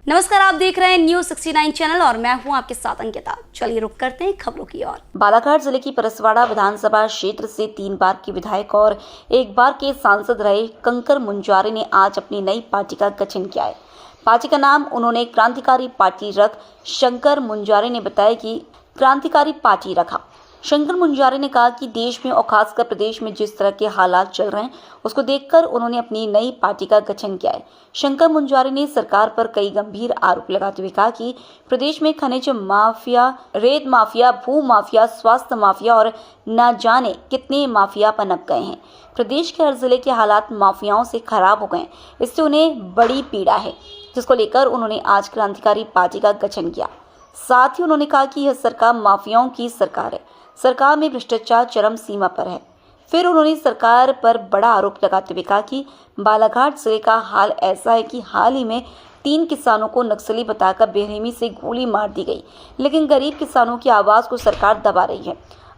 नमस्कार, आप देख रहे हैं न्यूज 69 चैनल और मैं हूं आपके साथ अंकिता। चलिए रुक करते हैं खबरों की ओर। बालाघाट जिले की परसवाड़ा विधानसभा क्षेत्र से 3 बार की विधायक और 1 बार के सांसद रहे कंकर मुंजारे ने आज अपनी नई पार्टी का गठन किया है। पार्टी का नाम उन्होंने क्रांतिकारी पार्टी रख शंकर मुंजारे ने बताया कि क्रांतिकारी पार्टी रखा। शंकर मुंजारे ने कहा कि देश में और खासकर प्रदेश में जिस तरह के हालात चल रहे हैं उसको देखकर उन्होंने अपनी नई पार्टी का गठन किया है। शंकर मुंजारे ने सरकार पर कई गंभीर आरोप लगाते हुए कहा कि प्रदेश में खनिज माफिया, रेत माफिया, भू माफिया, स्वास्थ्य माफिया और न जाने कितने माफिया पनप गए हैं। प्रदेश के हर जिले के हालात माफियाओं से खराब हो गए, इससे उन्हें बड़ी पीड़ा है, जिसको लेकर उन्होंने आज क्रांतिकारी पार्टी का गठन किया। साथ ही उन्होंने कहा कि यह सरकार माफियाओं की सरकार है, सरकार में भ्रष्टाचार चरम सीमा पर है। फिर उन्होंने सरकार पर बड़ा आरोप लगाते हुए कहा कि बालाघाट जिले का हाल ऐसा है कि हाल ही में 3 किसानों को नक्सली बताकर बेरहमी से गोली मार दी गई, लेकिन गरीब किसानों की आवाज़ को सरकार दबा रही है।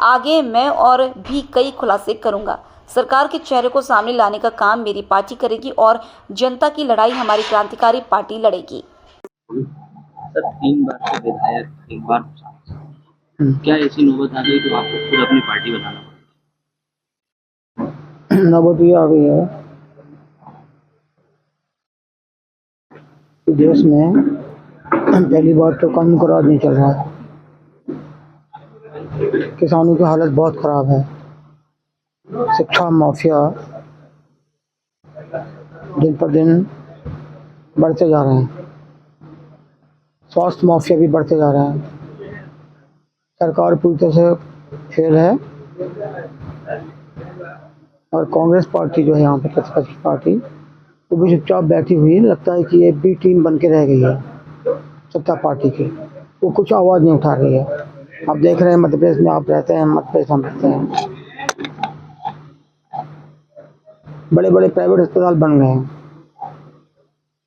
आगे मैं और भी कई खुलासे करूंगा। सरकार के चेहरे को सामने लाने का काम मेरी पार्टी करेगी और जनता की लड़ाई हमारी क्रांतिकारी पार्टी लड़ेगी। सर 3 बार के विधायक, 1 बार क्या ऐसी नौबत आ गई कि आपको खुद अपनी पार्टी बनाना पड़ा? नौबत ये आ गई है कि देश में पहली बात तो कानून का राज नहीं चल रहा है। किसानों की हालत बहुत खराब है। शिक्षा माफिया दिन पर दिन बढ़ते जा रहे हैं। स्वास्थ्य माफिया भी बढ़ते जा रहे हैं। सरकार पूरी तरह से फेल है और कांग्रेस पार्टी जो है यहाँ पे प्रतिपक्ष पार्टी वो भी चुपचाप बैठी हुई है। लगता है कि ये बी टीम बन के रह गई है सत्ता पार्टी की, वो कुछ आवाज़ नहीं उठा रही है। आप देख रहे हैं मध्य प्रदेश में आप रहते हैं, मध्य प्रदेश हम रहते हैं, बड़े बड़े प्राइवेट अस्पताल बन गए हैं,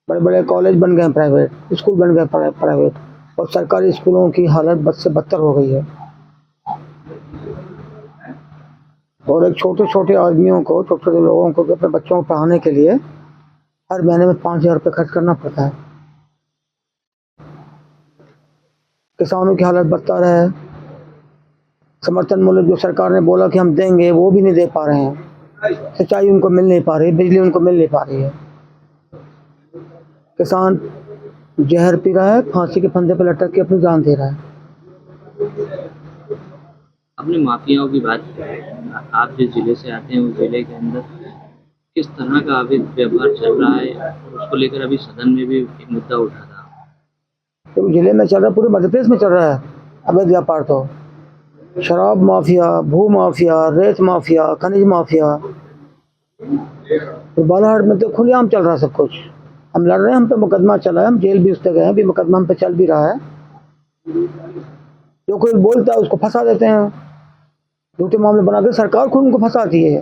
बड़े बड़े कॉलेज बन गए हैं, प्राइवेट स्कूल बन गए प्राइवेट, और सरकारी स्कूलों की हालत बद से बदतर हो गई है। और एक छोटे छोटे आदमियों को, छोटे छोटे लोगों को अपने बच्चों को पढ़ाने के लिए हर महीने में 5,000 रुपये खर्च करना पड़ता है। किसानों की हालत बदतर है। समर्थन मूल्य जो सरकार ने बोला कि हम देंगे वो भी नहीं दे पा रहे हैं। सिंचाई उनको मिल नहीं पा रही, बिजली उनको मिल नहीं पा रही है। किसान जहर पी रहा है, फांसी के फंदे पर लटक के अपनी जान दे रहा है। अपने माफियाओं की बात करें, आप जिस जिले से आते हैं उस जिले के अंदर किस तरह का अभी व्यवहार चल रहा है, उसको लेकर अभी सदन में भी एक मुद्दा उठा था। तो जिले में चल रहा है, पूरे मध्य प्रदेश में चल रहा है अवैध व्यापार। तो शराब माफिया, भू माफिया, रेत माफिया, खनिज माफिया, तो बालाघाट में तो खुलेआम चल रहा है सब कुछ। हम लड़ रहे हैं, हम पे मुकदमा चला है, हम जेल भी उससे गए हैं, अभी मुकदमा हम पे चल भी रहा है। जो कोई बोलता है उसको फंसा देते हैं, झूठे मामले बनाकर सरकार खुद उनको फंसाती है।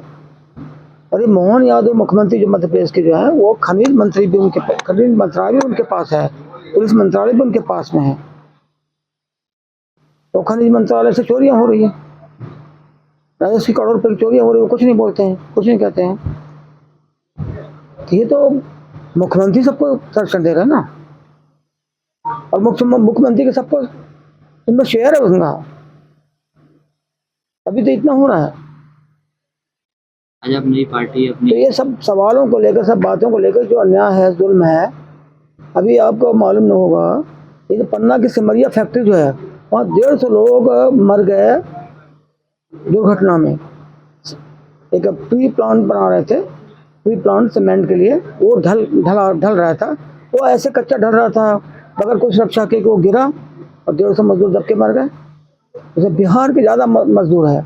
अरे मोहन यादव मुख्यमंत्री जो मध्य प्रदेश के जो है, वो खनिज मंत्री भी उनके, खनिज मंत्रालय भी उनके पास है, पुलिस मंत्रालय भी उनके पास में है। तो खनिज मंत्रालय से चोरियां हो रही है, राजस्व करोड़ रुपए की चोरियां हो रही है, वो कुछ नहीं बोलते हैं, कुछ नहीं कहते हैं। तो ये तो मुख्यमंत्री सबको संरक्षण दे रहे हैं ना, और मुख्यमंत्री के सबको उनमें शेयर है उनका। अभी तो इतना हो रहा है। आज आप नई पार्टी अपनी, तो ये सब सवालों को लेकर, सब बातों को लेकर जो अन्याय है, जुल्म है, अभी आपको मालूम न होगा, ये जो पन्ना की सिमरिया फैक्ट्री जो है, वहाँ 150 लोग मर गए दुर्घटना में। एक प्री प्लांट बना रहे थे, प्री प्लांट सीमेंट के लिए, वो ढल रहा था, वो ऐसे कच्चा ढल रहा था बगैर कुछ सुरक्षा के, वो गिरा और 150 मजदूर दबके मर गए। जैसे बिहार के ज़्यादा मजदूर है,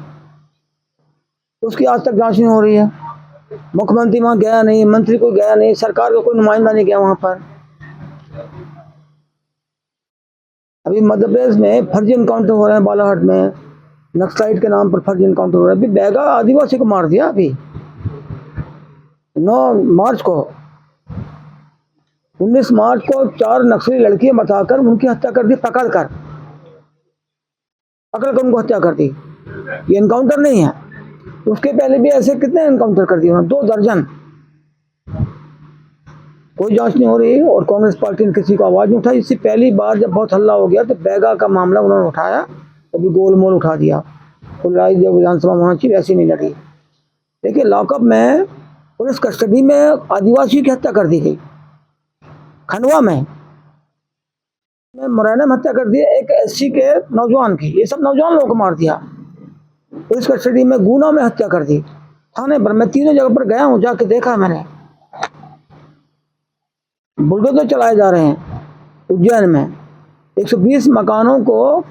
उसकी आज तक जांच नहीं हो रही है। मुख्यमंत्री वहाँ गया नहीं, मंत्री कोई गया नहीं, सरकार का कोई नुमाइंदा नहीं गया वहाँ पर। अभी मध्य प्रदेश में फर्जी इनकाउंटर हो रहे हैं बालाघाट में, नक्सलाइट के नाम पर फर्जी इनकाउंटर हो रहा है। अभी बैगा आदिवासी को मार दिया, अभी 9 मार्च को, 19 मार्च को 4 नक्सली लड़कियां बताकर उनकी हत्या कर दी, पकड़ कर उनको हत्या कर दी। ये इनकाउंटर नहीं है, उसके पहले भी ऐसे कितने इनकाउंटर कर दिए उन्होंने, 2 दर्जन। कोई जांच नहीं हो रही और कांग्रेस पार्टी ने किसी को आवाज़ नहीं उठाई। इससे पहली बार जब बहुत हल्ला हो गया तो बैगा का मामला उन्होंने उठाया, तो भी गोलमोल उठा दिया। तो लड़ाई जो विधानसभा में होनी चाहिए वैसी नहीं लड़ी। देखिए, लॉकअप में पुलिस कस्टडी में आदिवासी की हत्या कर दी गई, खंडवा में मुरैना में हत्या कर दी एक एससी के नौजवान की। ये सब नौजवान लोगों को मार दिया। पुलिस कस्टडी में गुना में हत्या कर दी थाने पर। मैं तीनों जगह पर गया हूँ, जाके देखा मैंने। बुलडोजर चलाए जा रहे हैं उज्जैन में, 120 मकानों को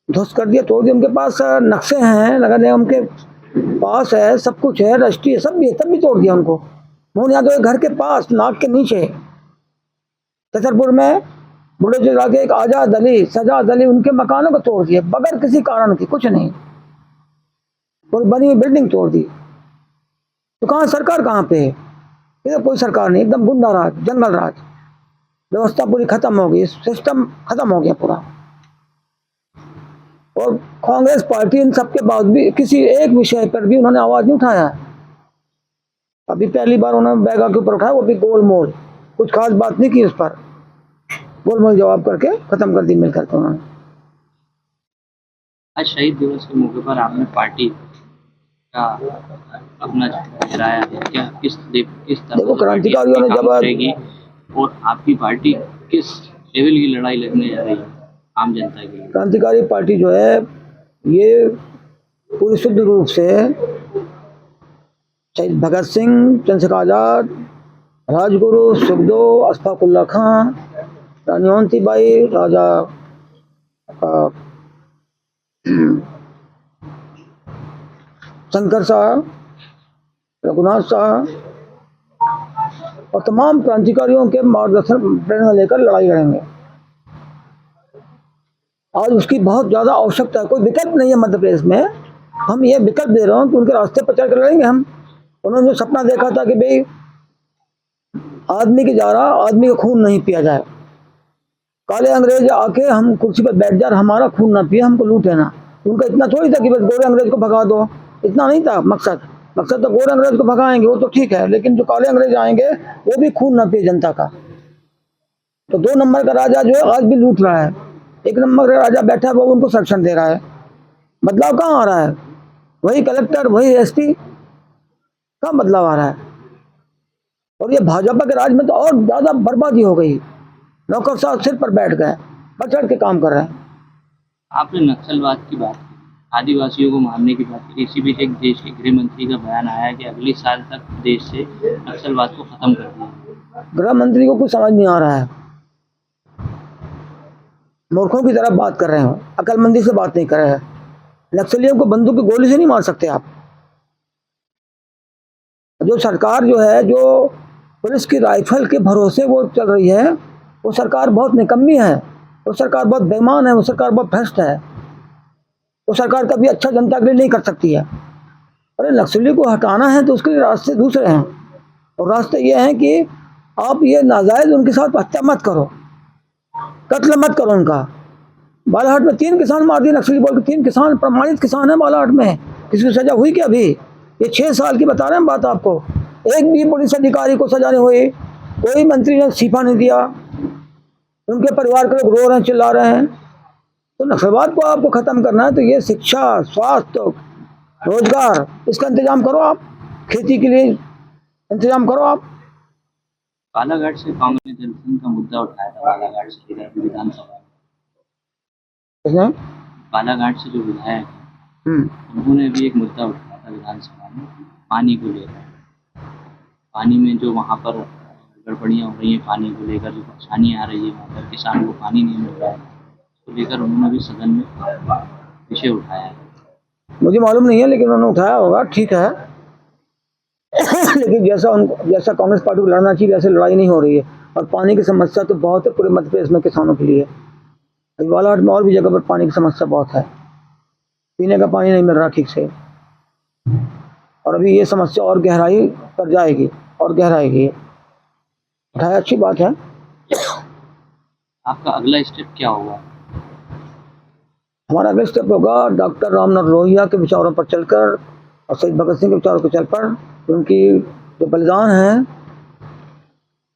ध्वस्त कर दिया, तोड़ दिया। उनके पास नक्शे हैं, नगर निगम के पास है, सब कुछ है, रजिस्ट्री सब भी है, तब भी तोड़ दिया उनको। मोहन यादव घर के पास, नाक के नीचे छतरपुर में बुलडोजर चला के एक आजाद अली, सजाद अली, उनके मकानों को तोड़ दिए बगैर किसी कारण के, कुछ नहीं, और बनी हुई बिल्डिंग तोड़ दी। तो कहाँ सरकार, कहाँ पे है? इधर कोई सरकार नहीं, एकदम गुंडा राज, जंगल राज, व्यवस्था पूरी खत्म हो गई, सिस्टम खत्म हो गया पूरा। और कांग्रेस पार्टी इन सबके बाद भी किसी एक विषय पर भी उन्होंने आवाज नहीं उठाया। अभी पहली बार उन्होंने बैगा के ऊपर उठाया, वो भी गोलमोल, कुछ खास बात नहीं की उस पर, गोलमोल जवाब करके खत्म कर दी मिल करके उन्होंने। आज शहीद दिवस के मौके पर आपने पार्टी का अपना गिराया है, क्या किस तरह देखो, क्रांतिकारियों ने जब करेगी और आपकी पार्टी किस लेवल की लड़ाई लड़ने जा रही है आम जनता के लिए? क्रांतिकारी पार्टी जो है ये पूरी शुद्ध रूप से शहीद भगत सिंह, चंद्रशेखर आजाद, राजगुरु, सुखदेव, अशफाक उल्ला खां, रानी अवंतीबाई, राजा शंकर शाह, रघुनाथ शाह और तमाम क्रांतिकारियों के मार्गदर्शन प्रेरणा लेकर लड़ाई लड़ेंगे। आज उसकी बहुत ज़्यादा आवश्यकता है, कोई विकल्प नहीं है मध्य प्रदेश में। हम ये विकल्प दे रहे हैं कि उनके रास्ते पर चल कर लड़ेंगे हम। उन्होंने जो सपना देखा था कि भाई आदमी की जा रहा, आदमी का खून नहीं पिया जाए, काले अंग्रेज आके हम कुर्सी पर बैठ जाए, हमारा खून ना पिए, हमको लूटे ना। उनका इतना थोड़ी था कि बस गोरे अंग्रेज को भगा दो, इतना नहीं था मकसद। मकसद तो गोरे अंग्रेज को भगाएंगे वो तो ठीक है, लेकिन जो काले अंग्रेज आएंगे वो भी खून ना पिए जनता का। तो 2 नंबर का राजा जो है आज भी लूट रहा है, 1 नंबर का राजा बैठा है वो उनको संरक्षण दे रहा है। बदलाव कहाँ आ रहा है? वही कलेक्टर, वही एसपी, कहाँ बदलाव आ रहा है? और ये भाजपा के राज में तो और ज्यादा बर्बादी हो गई। नौकरशाह सिर पर बैठ गए, बढ़ चढ़ के काम कर रहे हैं। आपने नक्सलवाद की बात की, आदिवासियों को मारने की बात की। इसी बीच एक देश के गृह मंत्री का बयान आया है कि अगले साल तक देश से नक्सलवाद को खत्म कर दिया। गृह मंत्री को कुछ समझ नहीं आ रहा है, मूर्खों की तरह बात कर रहे हैं, अकलमंदी से बात नहीं कर रहे हैं। नक्सलियों को बंदूक की गोली से नहीं मार सकते आप। जो सरकार जो है, जो पुलिस की राइफल के भरोसे वो चल रही है, वो सरकार बहुत निकम्मी है, वो सरकार बहुत बेईमान है, वो सरकार बहुत भ्रष्ट है। वो सरकार कभी अच्छा जनता के लिए नहीं कर सकती है। अरे नक्सली को हटाना है तो उसके लिए रास्ते दूसरे हैं, और रास्ते ये हैं कि आप ये नाजायज उनके साथ हत्या मत करो, कत्ल मत करो उनका। बालाहाट में 3 किसान मार दिए नक्सली बोल के, 3 किसान प्रमाणित किसान है बालाहाट में, किसी को सजा हुई क्या? अभी ये 6 साल की बता रहे हैं बात आपको, एक भी पुलिस अधिकारी को सजा नहीं हुई, कोई मंत्री ने इस्तीफा नहीं दिया, उनके परिवार के लोग रो रहे हैं, चिल्ला रहे हैं। तो नक्सलवाद को आपको खत्म करना है तो ये शिक्षा, स्वास्थ्य, रोजगार, इसका इंतजाम करो आप, खेती के लिए इंतजाम करो आप। बालाघाट से कांग्रेस ने जलसन का मुद्दा उठाया था, बालाघाट से इधर विधानसभा में। बालाघाट से जो विधायक हैं उन्होंने भी एक मुद्दा उठाया था विधानसभा में, पानी को लेकर। पानी में जो वहाँ पर गड़बड़ियाँ हो रही हैं, पानी को लेकर जो परेशानियाँ आ रही है, वहाँ पर किसानों को पानी नहीं मिल रहा है, उसको लेकर उन्होंने भी सदन में विषय उठाया है। मुझे मालूम नहीं है, लेकिन उन्होंने उठाया होगा, ठीक है। लेकिन जैसा कांग्रेस पार्टी को लड़ना चाहिए वैसे लड़ाई नहीं हो रही है। और पानी की समस्या तो बहुत है पूरे मध्य प्रदेश में किसानों के लिए। बालाघाट में और भी जगह पर पानी की समस्या बहुत है, पीने का पानी नहीं मिल रहा ठीक से, और अभी ये समस्या और गहराई पर जाएगी और गहराएगी। उठाया, अच्छी बात है। आपका अगला स्टेप क्या होगा? हमारा अगला स्टेप होगा डॉक्टर रामनाथ लोहिया के विचारों पर चलकर और शहीद भगत सिंह के विचारों पर चल पर, उनकी जो बलिदान है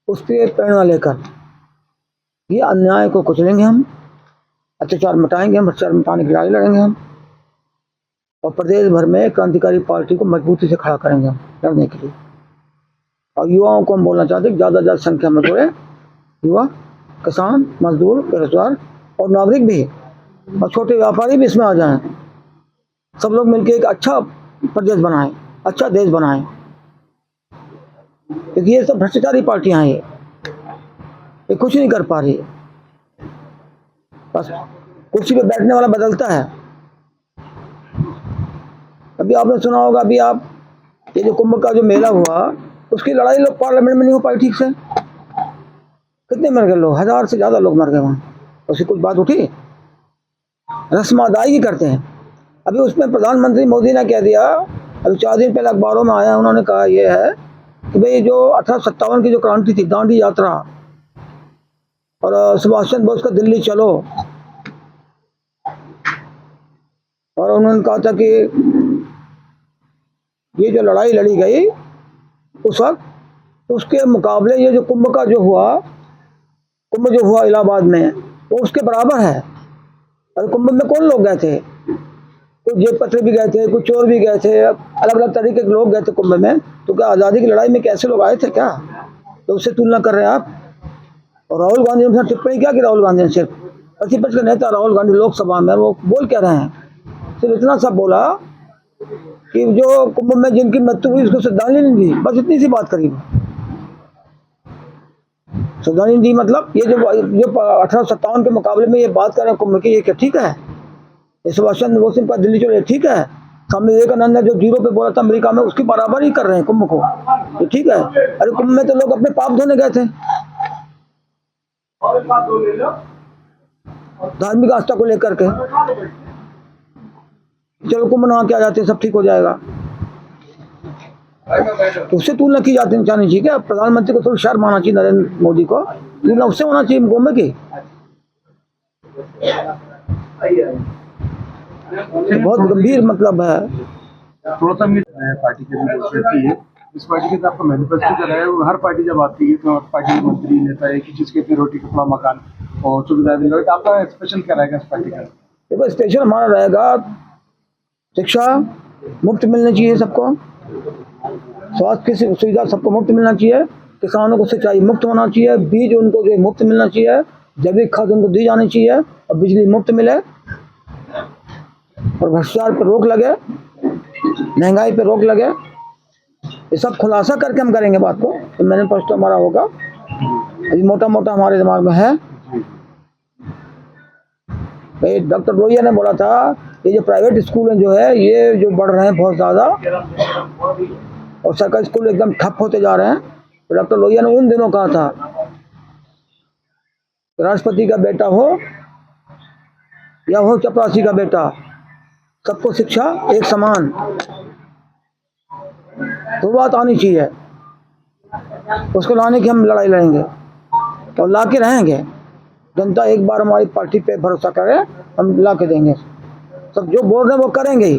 उस पर प्रेरणा लेकर ये अन्याय को कुचलेंगे हम, अत्याचार मिटाएंगे हम, भ्रष्टाचार मिटाने की लड़ाई लड़ेंगे हम, और प्रदेश भर में क्रांतिकारी पार्टी को मजबूती से खड़ा करेंगे हम लड़ने के लिए। और युवाओं को हम बोलना चाहते हैं कि ज़्यादा से ज़्यादा संख्या में जुड़े, युवा, किसान, मजदूर, बेरोजगार और नागरिक भी, और छोटे व्यापारी भी इसमें आ जाएं। सब लोग मिलकर एक अच्छा प्रदेश बनाएं, अच्छा देश बनाएं, क्योंकि ये सब भ्रष्टाचारी पार्टियां हैं, ये कुछ नहीं कर पा रही है, बस कुर्सी पे बैठने वाला बदलता है। अभी आपने सुना होगा, अभी आप ये जो कुंभ का जो मेला हुआ, उसकी लड़ाई लोग पार्लियामेंट में नहीं हो पाई ठीक से। कितने मर गए लोग, 1000 से ज़्यादा लोग मर गए वहाँ। उसकी कुछ बात उठी? रस्म अदायगी करते हैं। अभी उसमें प्रधानमंत्री मोदी ने कह दिया, अभी 4 दिन पहले अखबारों में आया, उन्होंने कहा ये है कि भाई जो 1857 की जो क्रांति थी, दांडी यात्रा, और सुभाष चंद्र बोस का दिल्ली चलो, और उन्होंने कहा था कि ये जो लड़ाई लड़ी गई उस वक्त, उसके मुकाबले ये जो कुंभ का जो हुआ, कुंभ जो हुआ इलाहाबाद में, वो उसके बराबर है। और कुंभ में कौन लोग गए थे? कुछ जेबकतरे भी गए थे, कुछ चोर भी गए थे, अलग अलग तरीके के लोग गए थे कुंभ में। तो क्या आज़ादी की लड़ाई में कैसे लोग आए थे क्या? तो उससे तुलना कर रहे हैं आप। और राहुल गांधी ने टिप्पणी क्या की? राहुल गांधी ने सिर्फ प्रतिपक्ष का नेता राहुल गांधी लोकसभा में वो बोल क्या रहे हैं? सिर्फ इतना सा बोला कि जो कुंभ में जिनकी मृत्यु हुई उसको श्रद्धांजलि नहीं दी, बस इतनी सी बात करी। श्रद्धांजलि दी मतलब ये जो 1857 के मुकाबले में ये बात कर रहे हैं कुंभ की, ये क्या ठीक है? ये सुभाष चंद्र बोस का दिल्ली चलो, ठीक है? स्वामी विवेकानंद ने जो 0 पे बोला था अमेरिका में, उसकी बराबर ही कर रहे हैं कुंभ को, ये ठीक है? अरे कुंभ में तो लोग अपने पाप धोने गए थे, धार्मिक आस्था को लेकर के। चलो कुंभ नहा के आ जाते हैं, सब ठीक हो जाएगा। तो उससे तुलना की जाती जानी चाहिए क्या? प्रधानमंत्री को थोड़ी शर्म आना चाहिए, नरेंद्र मोदी को तुलना उससे होना चाहिए कुंभ की। बहुत गंभीर मतलब है। थोड़ा सा पार्टी के है, इस पार्टी के साथ आपका मैनिफेस्टो कर रहा है, हर पार्टी जब आती है तो पार्टी के मंत्री नेता एक ही चीज के, रोटी कपड़ा मकान और सुविधा दिलाए, तो आपका स्पेशल क्या रहेगा इस पार्टी का? देखो स्पेशल हमारा रहेगा, शिक्षा मुफ्त मिलनी चाहिए सबको, स्वास्थ्य की सुविधा सबको मुफ्त मिलना चाहिए, किसानों को सिंचाई मुफ्त होना चाहिए, बीज उनको जो मुफ्त मिलना चाहिए, जैविक खाद उनको दी जानी चाहिए, और बिजली मुफ्त मिले, और भ्रष्टाचार पर रोक लगे, महंगाई पर रोक लगे। ये सब खुलासा करके हम करेंगे बात को। तो मैनिफेस्टो हमारा होगा, अभी मोटा मोटा हमारे दिमाग में है। डॉक्टर लोहिया ने बोला था ये जो प्राइवेट स्कूल जो है ये जो बढ़ रहे हैं बहुत ज़्यादा, और सरकारी स्कूल एकदम ठप होते जा रहे हैं। तो डॉक्टर लोहिया ने उन दिनों कहा था, राष्ट्रपति का बेटा हो या हो चपरासी का बेटा, सबको शिक्षा एक समान, तो बात आनी चाहिए। उसको लाने की हम लड़ाई लड़ेंगे और ला के रहेंगे। जनता एक बार हमारी पार्टी पे भरोसा करे, हम ला के देंगे। सब जो बोल रहे हैं वो करेंगे ही,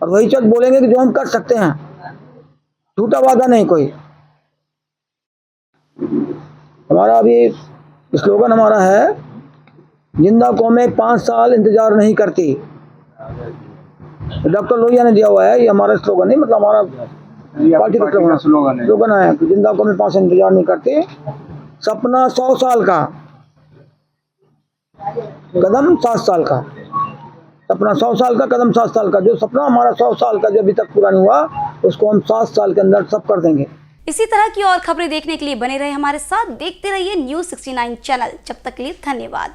और वही चीज बोलेंगे कि जो हम कर सकते हैं, झूठा वादा नहीं कोई। हमारा अभी स्लोगन हमारा है, जिंदा कौमें 5 साल इंतजार नहीं करती। डॉक्टर लोहिया ने दिया हुआ है, ये हमारा स्लोगन नहीं, मतलब हमारा पार्टी का स्लोगन है, जिंदा कौमें 5 साल इंतजार नहीं करती, सपना 100 साल का, कदम 7 साल का। सपना 100 साल का, कदम 7 साल का। जो सपना हमारा 100 साल का जो अभी तक पूरा नहीं हुआ, उसको हम 7 साल के अंदर सब कर देंगे। इसी तरह की और खबरें देखने के लिए बने रहे हमारे साथ, देखते रहिए News 69 चैनल। जब तक के लिए धन्यवाद।